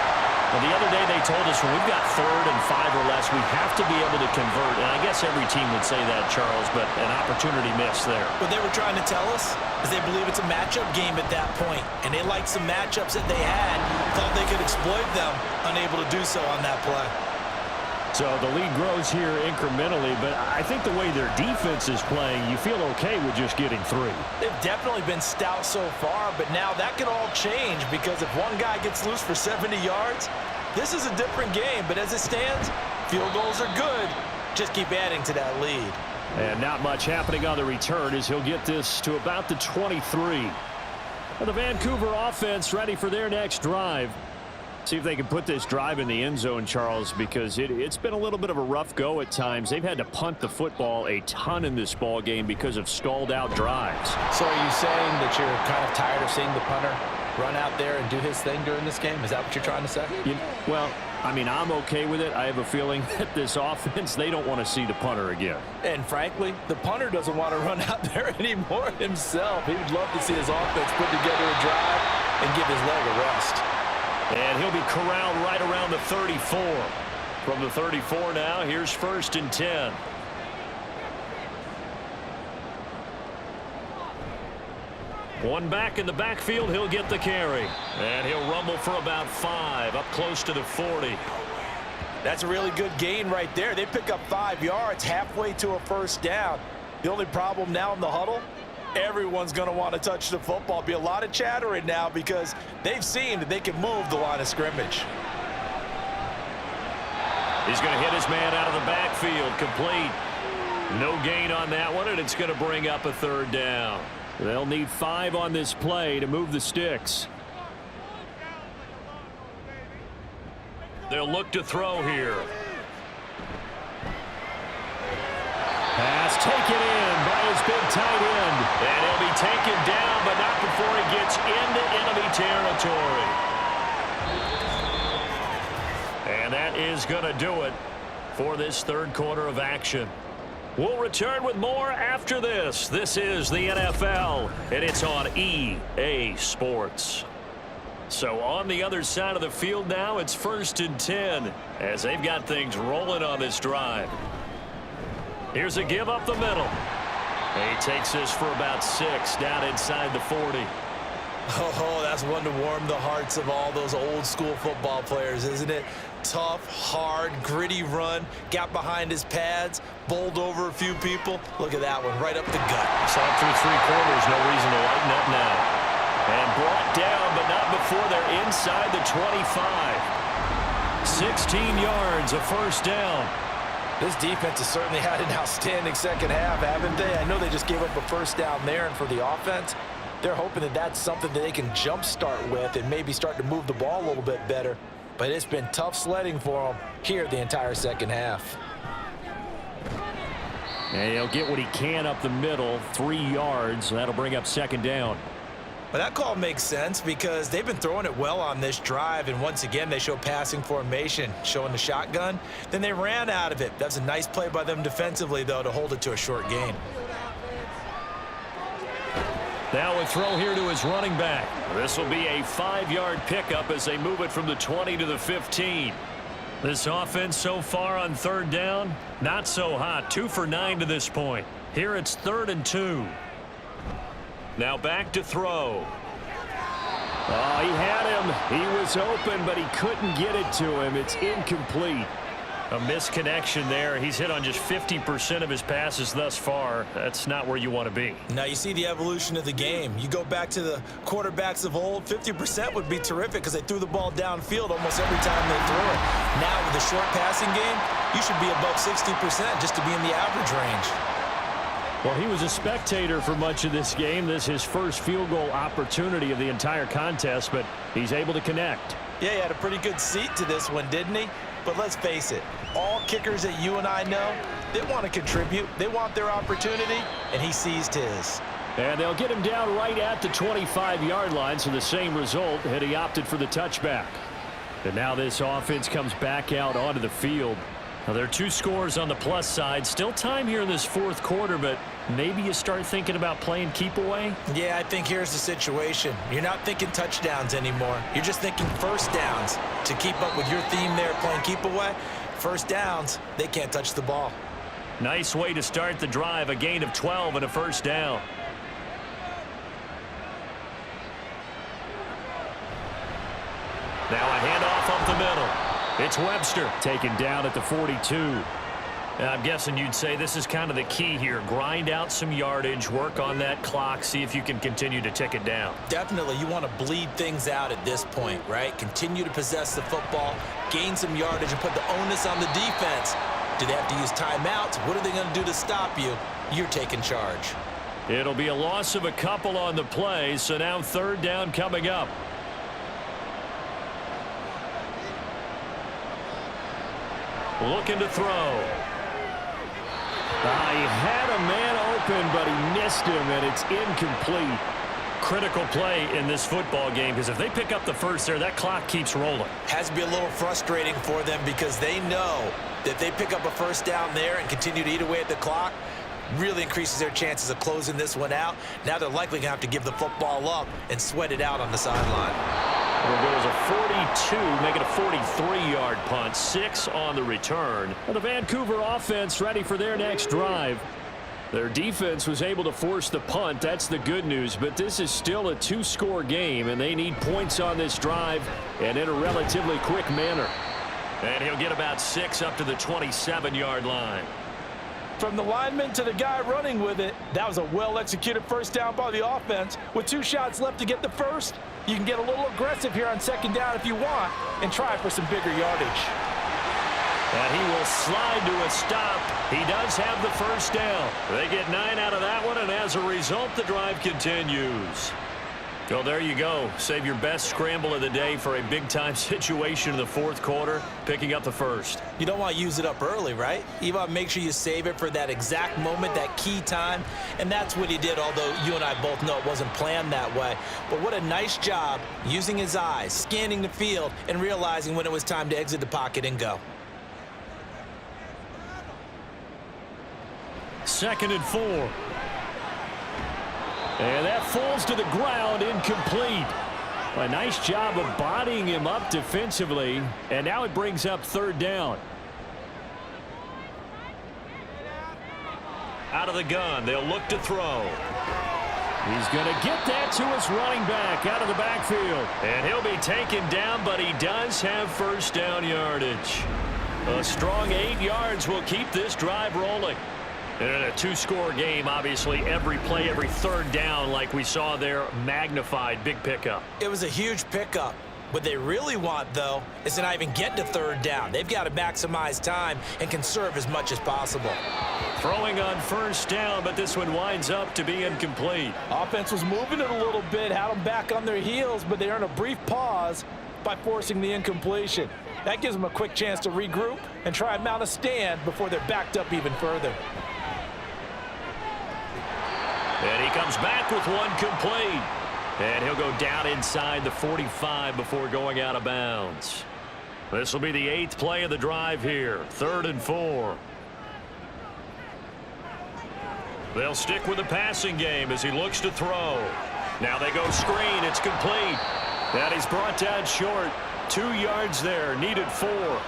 Well, the other day they told us when we've got 3rd and 5 or less, we have to be able to convert. And I guess every team would say that, Charles, but an opportunity missed there. What they were trying to tell us is they believe it's a matchup game at that point, and they liked some matchups that they had, thought they could exploit them, unable to do so on that play. So the lead grows here incrementally, but I think the way their defense is playing, you feel okay with just getting 3. They've definitely been stout so far, but now that could all change, because if one guy gets loose for 70 yards, this is a different game. But as it stands, field goals are good. Just keep adding to that lead. And not much happening on the return as he'll get this to about the 23. Well, the Vancouver offense ready for their next drive. See if they can put this drive in the end zone, Charles, because it's been a little bit of a rough go at times. They've had to punt the football a ton in this ball game because of stalled out drives. So are you saying that you're kind of tired of seeing the punter run out there and do his thing during this game? Is that what you're trying to say? Well, I mean, I'm okay with it. I have a feeling that this offense, they don't want to see the punter again. And frankly, the punter doesn't want to run out there anymore himself. He would love to see his offense put together a drive and give his leg a rest. And he'll be corralled right around the 34. From the 34 now, here's 1st and 10. One back in the backfield, he'll get the carry. And he'll rumble for about 5, up close to the 40. That's a really good gain right there. They pick up 5 yards halfway to a first down. The only problem now in the huddle, everyone's going to want to touch the football. Be a lot of chattering now because they've seen that they can move the line of scrimmage. He's going to hit his man out of the backfield, complete. No gain on that one, and it's going to bring up a 3rd down. They'll need 5 on this play to move the sticks. They'll look to throw here. Pass taken in by his big tight end. And he'll be taken down, but not before he gets into enemy territory. And that is going to do it for this 3rd quarter of action. We'll return with more after this. This is the NFL, and it's on EA Sports. So on the other side of the field now, it's 1st and 10 as they've got things rolling on this drive. Here's a give up the middle. He takes this for about 6 down inside the 40. Oh, that's one to warm the hearts of all those old school football players, isn't it? Tough, hard, gritty run, got behind his pads, bowled over a few people. Look at that one, right up the gut. Saw it through 3 quarters, no reason to lighten up now. And brought down, but not before they're inside the 25. 16 yards, a first down. This defense has certainly had an outstanding second half, haven't they? I know they just gave up a first down there, and for the offense, they're hoping that that's something that they can jumpstart with and maybe start to move the ball a little bit better. But it's been tough sledding for them here the entire second half. And he'll get what he can up the middle, 3 yards. That'll bring up 2nd down. But that call makes sense because they've been throwing it well on this drive, and once again they show passing formation, showing the shotgun. Then they ran out of it. That's a nice play by them defensively, though, to hold it to a short gain. Now a throw here to his running back. This will be a 5-yard pickup as they move it from the 20 to the 15. This offense so far on 3rd down, not so hot. 2 for 9 to this point. Here it's 3rd and 2. Now back to throw. Oh, he had him. He was open, but he couldn't get it to him. It's incomplete. A misconnection there. He's hit on just 50% of his passes thus far. That's not where you want to be. Now you see the evolution of the game. You go back to the quarterbacks of old, 50% would be terrific because they threw the ball downfield almost every time they threw it. Now with the short passing game, you should be above 60% just to be in the average range. Well, he was a spectator for much of this game. This is his first field goal opportunity of the entire contest, but he's able to connect. Yeah, he had a pretty good seat to this one, didn't he? But let's face it, all kickers that you and I know, they want to contribute. They want their opportunity, and he seized his. And they'll get him down right at the 25-yard line, so the same result had he opted for the touchback. And now this offense comes back out onto the field. Now, there are 2 scores on the plus side. Still time here in this 4th quarter, but maybe you start thinking about playing keep away? Yeah, I think here's the situation. You're not thinking touchdowns anymore. You're just thinking first downs. To keep up with your theme there, playing keep away, first downs, they can't touch the ball. Nice way to start the drive. A gain of 12 and a first down. Now a handoff up the middle. It's Webster taken down at the 42. And I'm guessing you'd say this is kind of the key here. Grind out some yardage, work on that clock, see if you can continue to tick it down. Definitely, you want to bleed things out at this point, right? Continue to possess the football, gain some yardage, and put the onus on the defense. Do they have to use timeouts? What are they going to do to stop you? You're taking charge. It'll be a loss of a couple on the play, so now 3rd down coming up. looking to throw. He had a man open, but he missed him, and it's incomplete. Critical play in this football game, because if they pick up the first there, that clock keeps rolling. Has to be a little frustrating for them because they know that if they pick up a first down there and continue to eat away at the clock, really increases their chances of closing this one out. Now they're likely going to have to give the football up and sweat it out on the sideline. There goes a 42, making a 43-yard punt, 6 on the return. And the Vancouver offense ready for their next drive. Their defense was able to force the punt. That's the good news, but this is still a 2-score game, and they need points on this drive and in a relatively quick manner. And he'll get about 6 up to the 27-yard line. From the lineman to the guy running with it, that was a well-executed first down by the offense. With 2 shots left to get the first, you can get a little aggressive here on second down if you want and try for some bigger yardage. And he will slide to a stop. He does have the first down. They get 9 out of that one, and as a result, the drive continues. Well, there you go. Save your best scramble of the day for a big-time situation in the fourth quarter, picking up the first. You don't want to use it up early, right? You want to make sure you save it for that exact moment, that key time, and that's what he did, although you and I both know it wasn't planned that way. But what a nice job using his eyes, scanning the field, and realizing when it was time to exit the pocket and go. 2nd and 4. And that falls to the ground, incomplete. A nice job of bodying him up defensively, and now it brings up 3rd down. Out of the gun, they'll look to throw. He's going to get that to his running back out of the backfield. And he'll be taken down, but he does have first down yardage. A strong 8 yards will keep this drive rolling. And in a 2-score game, obviously, every play, every 3rd down, like we saw there, magnified, big pickup. It was a huge pickup. What they really want, though, is to not even get to 3rd down. They've got to maximize time and conserve as much as possible. Throwing on first down, but this one winds up to be incomplete. Offense was moving it a little bit, had them back on their heels, but they earned a brief pause by forcing the incompletion. That gives them a quick chance to regroup and try and mount a stand before they're backed up even further. And he comes back with one complete. And he'll go down inside the 45 before going out of bounds. This will be the 8th play of the drive here. 3rd and 4. They'll stick with the passing game as he looks to throw. Now they go screen. It's complete. And he's brought down short. 2 yards there. Needed 4.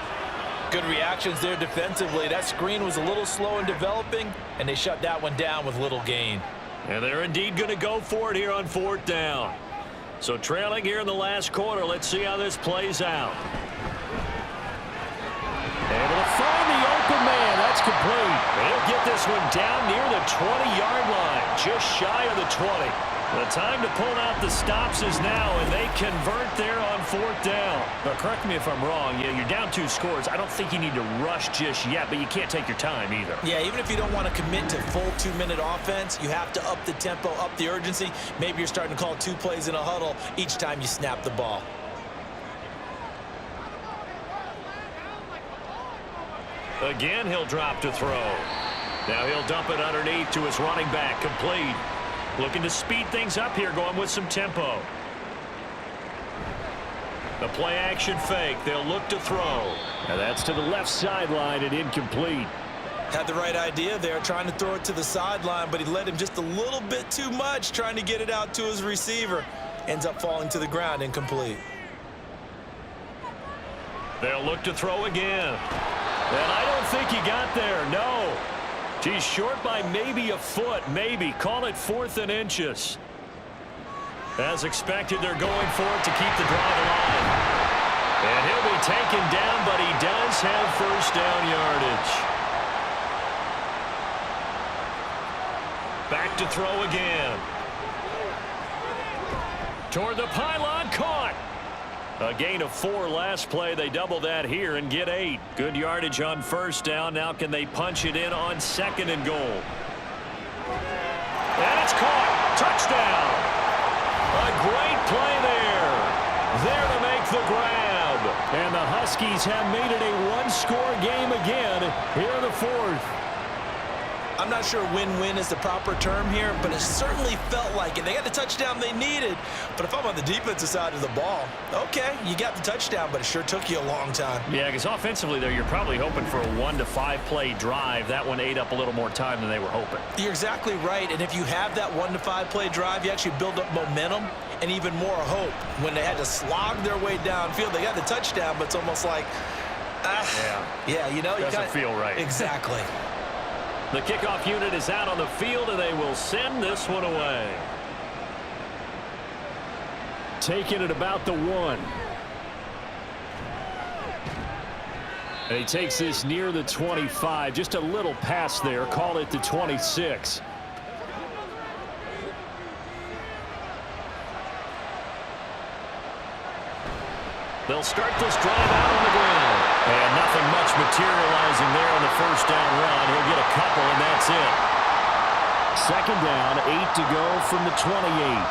Good reactions there defensively. That screen was a little slow in developing, and they shut that one down with little gain. And they're indeed going to go for it here on 4th down. So trailing here in the last quarter. Let's see how this plays out. Able to find the open man. That's complete. He'll get this one down near the 20-yard line. Just shy of the 20. The time to pull out the stops is now, and they convert there on 4th down. But correct me if I'm wrong. You're down 2 scores. I don't think you need to rush just yet, but you can't take your time either. Yeah, even if you don't want to commit to full 2-minute offense, you have to up the tempo, up the urgency. Maybe you're starting to call 2 plays in a huddle each time you snap the ball. Again, he'll drop to throw. Now he'll dump it underneath to his running back, complete. Looking to speed things up here, going with some tempo. The play action fake. They'll look to throw. And that's to the left sideline and incomplete. Had the right idea there, trying to throw it to the sideline, but he led him just a little bit too much, trying to get it out to his receiver. Ends up falling to the ground, incomplete. They'll look to throw again. And I don't think he got there, no. He's short by maybe a foot, maybe. Call it 4th and inches. As expected, they're going for it to keep the drive alive. And he'll be taken down, but he does have first down yardage. Back to throw again. Toward the pylon, caught. A gain of 4 last play. They double that here and get 8. Good yardage on first down. Now can they punch it in on 2nd and goal? And it's caught. Touchdown. A great play there. There to make the grab. And the Huskies have made it a one-score game again here in the fourth. I'm not sure win-win is the proper term here, but it certainly felt like it. They got the touchdown they needed, but if I'm on the defensive side of the ball, okay, you got the touchdown, but it sure took you a long time. Yeah, because offensively there, you're probably hoping for a 1 to 5 play drive. That one ate up a little more time than they were hoping. You're exactly right, and if you have that 1 to 5 play drive, you actually build up momentum and even more hope. When they had to slog their way downfield, they got the touchdown, but it's almost like, you know, doesn't feel right. Exactly. The kickoff unit is out on the field, and they will send this one away. Taking it about the 1. And he takes this near the 25. Just a little pass there. Call it the 26. They'll start this drive out on the ground. And nothing much materializing there on the first down run. He'll get a couple, and that's it. Second down, 8 to go from the 28.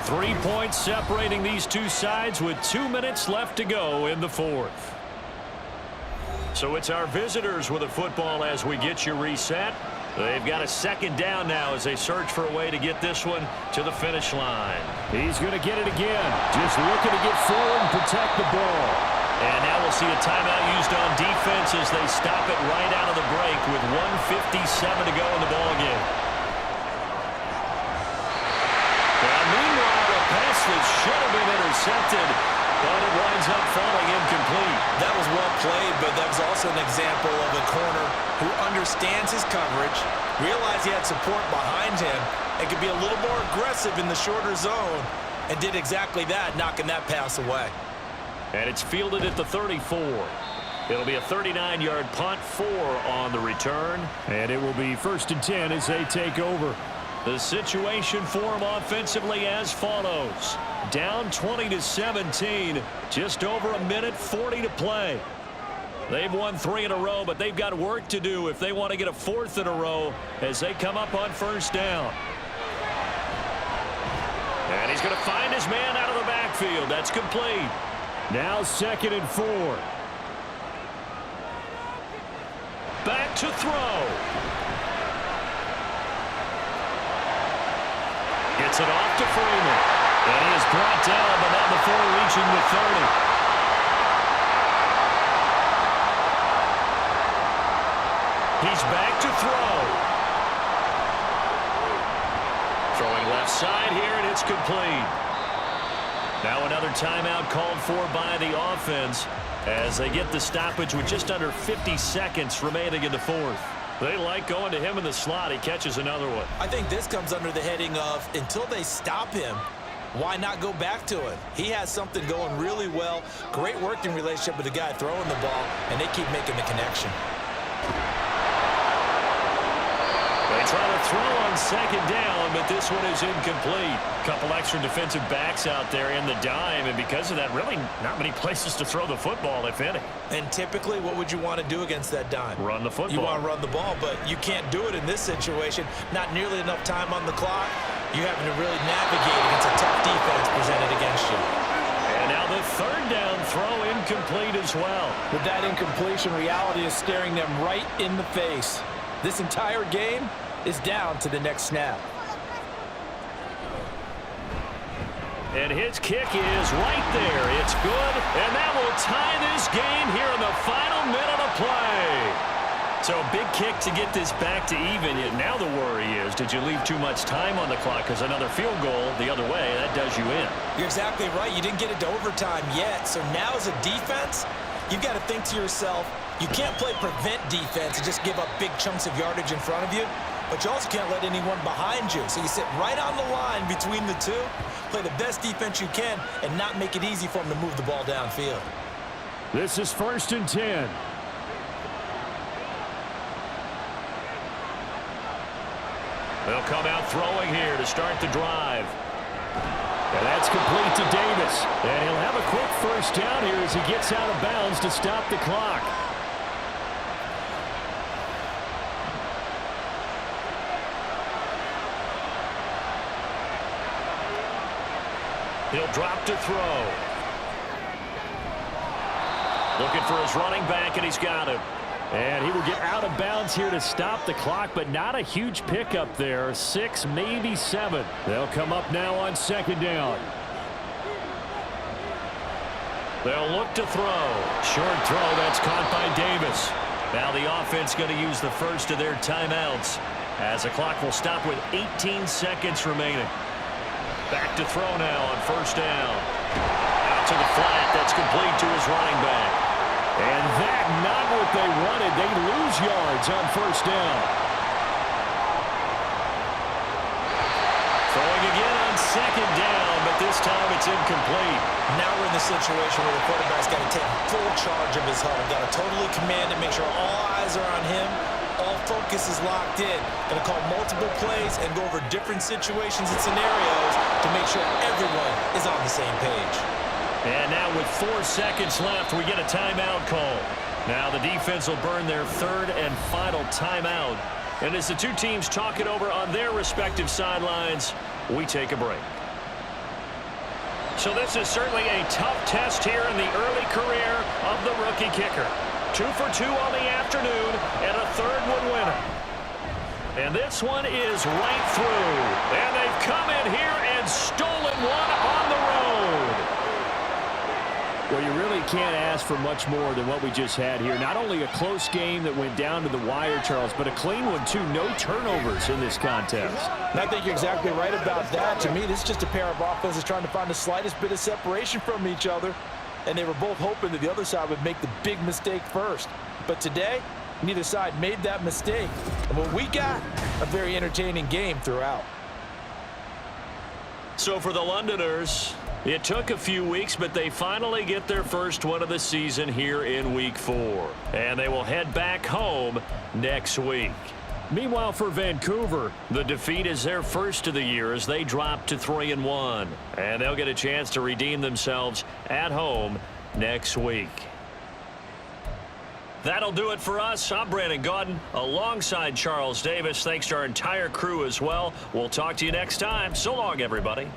Three points separating these two sides with 2 minutes left to go in the fourth. So it's our visitors with a football as we get you reset. They've got a second down now as they search for a way to get this one to the finish line. He's going to get it again. Just looking to get forward and protect the ball. And now we'll see a timeout used on defense as they stop it right out of the break with 1:57 to go in the ballgame. Now, meanwhile, a pass that should have been intercepted, but it winds up falling incomplete. That was well played, but that was also an example of a corner who understands his coverage, realized he had support behind him, and could be a little more aggressive in the shorter zone, and did exactly that, knocking that pass away. And it's fielded at the 34. It'll be a 39-yard punt, 4 on the return. And it will be 1st and 10 as they take over. The situation for them offensively as follows. Down 20-17, just over 1:40 to play. They've won 3 in a row, but they've got work to do if they want to get a 4th in a row as they come up on first down. And he's going to find his man out of the backfield. That's complete. Now 2nd and 4. Back to throw. Gets it off to Freeman. And he is brought down, but not before reaching the 30. He's back to throw. Throwing left side here, and it's complete. Now another timeout called for by the offense as they get the stoppage with just under 50 seconds remaining in the fourth. They like going to him in the slot. He catches another one. I think this comes under the heading of until they stop him, why not go back to it? He has something going really well. Great working relationship with the guy throwing the ball, and they keep making the connection. They try to throw on second down, but this one is incomplete. Couple extra defensive backs out there in the dime, and because of that, really not many places to throw the football, if any. And typically, what would you want to do against that dime? Run the football. You want to run the ball, but you can't do it in this situation. Not nearly enough time on the clock. You're having to really navigate against a tough defense presented against you. And now the third down throw incomplete as well. With that incompletion, reality is staring them right in the face. This entire game is down to the next snap. And his kick is right there. It's good, and that will tie this game here in the final minute of play. So a big kick to get this back to even. Yet now the worry is, did you leave too much time on the clock? Because another field goal the other way, that does you in. You're exactly right. You didn't get it to overtime yet. So now as a defense, you've got to think to yourself, you can't play prevent defense and just give up big chunks of yardage in front of you. But you also can't let anyone behind you. So you sit right on the line between the two, play the best defense you can, and not make it easy for them to move the ball downfield. This is 1st and 10. They'll come out throwing here to start the drive. And that's complete to Davis. And he'll have a quick first down here as he gets out of bounds to stop the clock. He'll drop to throw. Looking for his running back, and he's got him. And he will get out of bounds here to stop the clock, but not a huge pickup there. 6, maybe 7. They'll come up now on 2nd down. They'll look to throw. Short throw, that's caught by Davis. Now the offense going to use the first of their timeouts as the clock will stop with 18 seconds remaining. Back to throw now on 1st down. Out to the flat, that's complete to his running back. And that not what they wanted. They lose yards on 1st down. Throwing again on 2nd down, but this time it's incomplete. Now we're in the situation where the quarterback's got to take full charge of his huddle. Got to totally command it, make sure all eyes are on him. All focus is locked in. Going to call multiple plays and go over different situations and scenarios to make sure everyone is on the same page. And now with 4 seconds left, we get a timeout call. Now the defense will burn their 3rd and final timeout. And as the two teams talk it over on their respective sidelines, we take a break. So this is certainly a tough test here in the early career of the rookie kicker. 2 for 2 on the afternoon, and a 3rd one winner. And this one is right through. And they've come in here and stolen one on the road. Well, you really can't ask for much more than what we just had here. Not only a close game that went down to the wire, Charles, but a clean one, too. No turnovers in this contest. And I think you're exactly right about that. To me, this is just a pair of offenses trying to find the slightest bit of separation from each other. And they were both hoping that the other side would make the big mistake first. But today, neither side made that mistake. And what we got, a very entertaining game throughout. So for the Londoners, it took a few weeks, but they finally get their first one of the season here in Week 4. And they will head back home next week. Meanwhile, for Vancouver, the defeat is their first of the year as they drop to 3-1. And they'll get a chance to redeem themselves at home next week. That'll do it for us. I'm Brandon Gaudin alongside Charles Davis. Thanks to our entire crew as well. We'll talk to you next time. So long, everybody.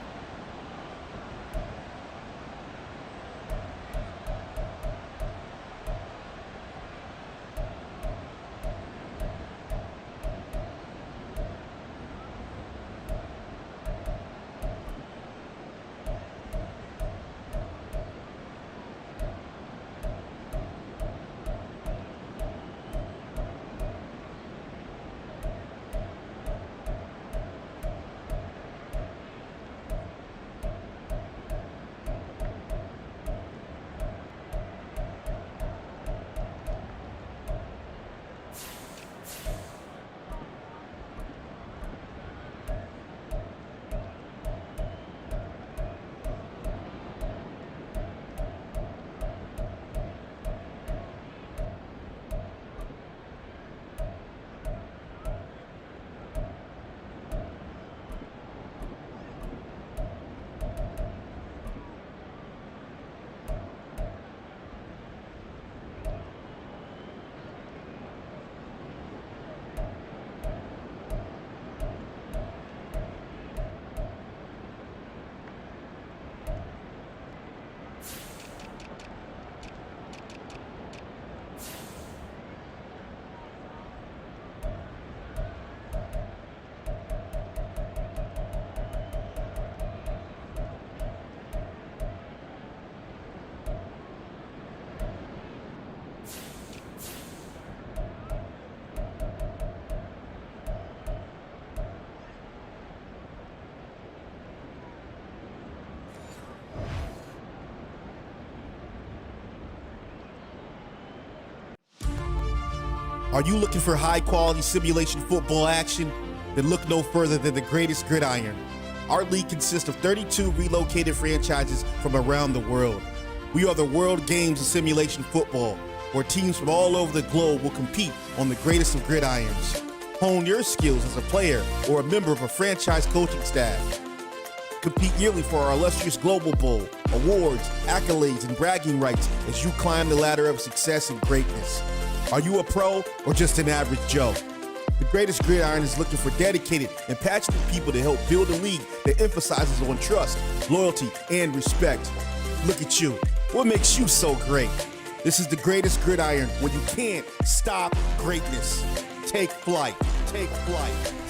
Are you looking for high-quality simulation football action? Then look no further than the greatest gridiron. Our league consists of 32 relocated franchises from around the world. We are the World Games of Simulation Football, where teams from all over the globe will compete on the greatest of gridirons. Hone your skills as a player or a member of a franchise coaching staff. Compete yearly for our illustrious Global Bowl, awards, accolades, and bragging rights as you climb the ladder of success and greatness. Are you a pro or just an average Joe? The Greatest Gridiron is looking for dedicated and passionate people to help build a league that emphasizes on trust, loyalty, and respect. Look at you. What makes you so great? This is The Greatest Gridiron, where you can't stop greatness. Take flight. Take flight.